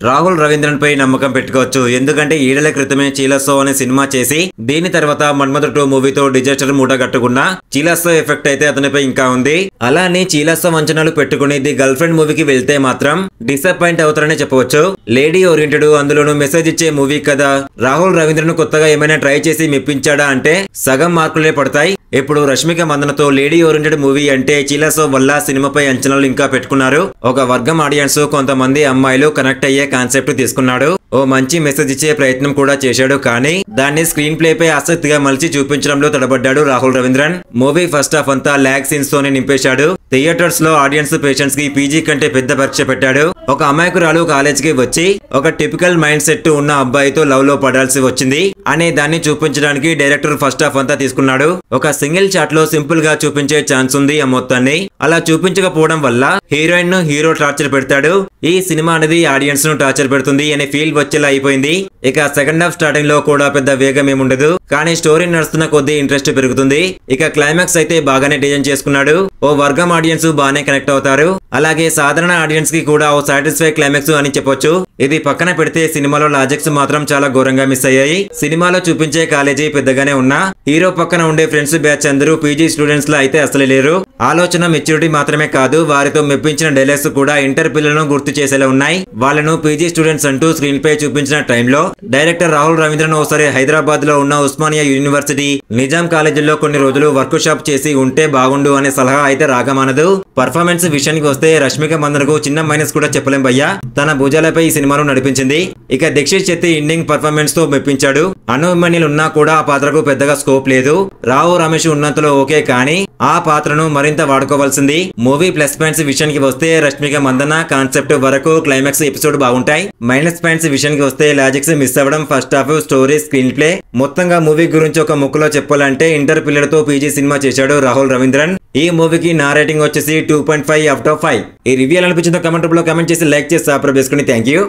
రాహుల్ రవీంద్రన్ పై నమ్మకం పెట్టుకోవచ్చు. ఎందుకంటే ఏడేళ్ల క్రితమే చీలస్తో అనే సినిమా చేసి దీని తర్వాత మన్మథ 2 మూవీతో డిజాస్టర్ మూట కట్టుకున్న చీలస్తో ఎఫెక్ట్ అయితే అతనిపై ఇంకా ఉంది. అలానే చీలస్తో అంచనాలు పెట్టుకుని ది గర్ల్ ఫ్రెండ్ మూవీకి వెళ్తే మాత్రం డిసప్పాయింట్ అవుతారనే చెప్పవచ్చు. లేడీ ఓరియంటెడ్, అందులోనూ మెసేజ్ ఇచ్చే మూవీ కదా. రాహుల్ రవీంద్రన్ కొత్తగా ఏమైనా ట్రై చేసి మెప్పించాడా అంటే సగం మార్కులే పడతాయి. ఇప్పుడు రష్మిక మందనతో లేడీ ఓరియంటెడ్ మూవీ అంటే చీలస్తో వల్ల సినిమాపై అంచనాలు ఇంకా పెట్టుకున్నారు. ఒక వర్గం ఆడియన్స్, కొంతమంది అమ్మాయిలు కనెక్ట్ అయ్యే కాన్సెప్ట్ తీసుకున్నాడు. ఓ మంచి మెసేజ్ ఇచ్చే ప్రయత్నం కూడా చేశాడు. కానీ దాన్ని స్క్రీన్ ప్లే పై ఆసక్తిగా మలిచి చూపించడంలో తడబడ్డాడు Rahul Ravindran. Movie first half అంతా ల్యాగ్ సీన్స్ తోనే నింపేశాడు. థియేటర్స్ లో ఆడియన్స్ పేషెంట్స్ కి పీజీ కంటే పెద్ద పరీక్ష పెట్టాడు. ఒక అమాయకురాలు కాలేజ్ కి వచ్చి ఒక టిపికల్ మైండ్ సెట్ ఉన్న అబ్బాయితో లవ్ లో పడాల్సి వచ్చింది అనే దాన్ని చూపించడానికి డైరెక్టర్ ఫస్ట్ హాఫ్ అంతా తీసుకున్నాడు. ఒక సింగిల్ షాట్ లో సింపుల్ గా చూపించే ఛాన్స్ ఉంది ఆ మొత్తాన్ని. అలా చూపించకపోవడం వల్ల హీరోయిన్ ను హీరో టార్చర్ పెడతాడు. ఈ సినిమా అనేది ఆడియన్స్ ను టార్చర్ పెడుతుంది అనే ఫీల్ వచ్చేలా అయిపోయింది. ఇక సెకండ్ హాఫ్ స్టార్టింగ్ లో కూడా పెద్ద వేగం ఏముండదు, కానీ స్టోరీ నడుస్తున్న కొద్దీ ఇంట్రెస్ట్ పెరుగుతుంది. ఇక క్లైమాక్స్ అయితే బాగానే డిజైన్ చేసుకున్నాడు. ఓ వర్గం ఆడియన్స్ బాగానే కనెక్ట్ అవుతారు. అలాగే సాధారణ ఆడియన్స్ కి కూడా ఓ సాటిస్ఫై క్లైమాక్స్ అని చెప్పొచ్చు. ఇది పక్కన పెడితే సినిమాలో లాజిక్స్ మాత్రం చాలా ఘోరంగా మిస్ అయ్యాయి. సినిమాలో చూపించే కాలేజీ పెద్దగానే ఉన్నా హీరో పక్కన ఉండే ఫ్రెండ్స్ బ్యాచ్ అందరూ పీజీ స్టూడెంట్స్ లా అయితే అసలు లేరు. ఆలోచన మెచ్యూరిటీ మాత్రమే కాదు, వారితో మెప్పించిన డైలాగ్స్ కూడా ఇంటర్ పిల్లలను గుర్తు చేసేలా ఉన్నాయి. వాళ్ళను పీజీ స్టూడెంట్స్ అంటూ స్క్రీన్ పై చూపించిన టైంలో డైరెక్టర్ రాహుల్ రవీంద్రన్ ఒకసారి హైదరాబాద్ లో ఉన్న ఉస్మానియా యూనివర్సిటీ, నిజాం కాలేజీలో కొన్ని రోజులు వర్క్ షాప్ చేసి ఉంటే బాగుండు అనే సలహా అయితే రాగమానదు. పర్ఫార్మెన్స్ విషయానికి వస్తే రష్మిక మందనకు చిన్న మైనస్ కూడా చెప్పలేం భయ్యా. తన భుజాలపై ఈ సినిమాను నడిపించింది. ఇక దీక్షిత్ శెట్టి ఎండింగ్ పర్ఫార్మెన్స్ తో మెప్పించాడు. అనుమన్యులు ఉన్నా కూడా ఆ పాత్రకు పెద్దగా స్కోప్ లేదు. రావు రమేష్ ఉన్నంతలో ఓకే, కానీ ఆ పాత్రను మరింత వాడుకోవాల్సింది. మూవీ ప్లస్ పాయింట్స్ విషయానికి వస్తే రష్మిక మందన కాన్సెప్ట్ వరకు క్లైమాక్స్ ఎపిసోడ్ బాగుంటాయి. మైనస్ పాయింట్స్ విషయానికి వస్తే లాజిక్స్ మిస్ అవ్వడం, first half story, screen play. మొత్తంగా మూవీ గురించి ఒక ముక్కలో చెప్పాలంటే ఇంటర్ పిల్లలతో పీజీ సినిమా చేశాడు రాహుల్ రవీంద్రన్. ఈ మూవీకి నా రేటింగ్ వచ్చేసి 2.5 out of 5. ఈ రివ్యూ అనిపించిందో కమెంట్ రూపంలో కమెంట్ చేసి లైక్ చేసి సబ్స్క్రైబ్ చేసుకోండి. Thank you.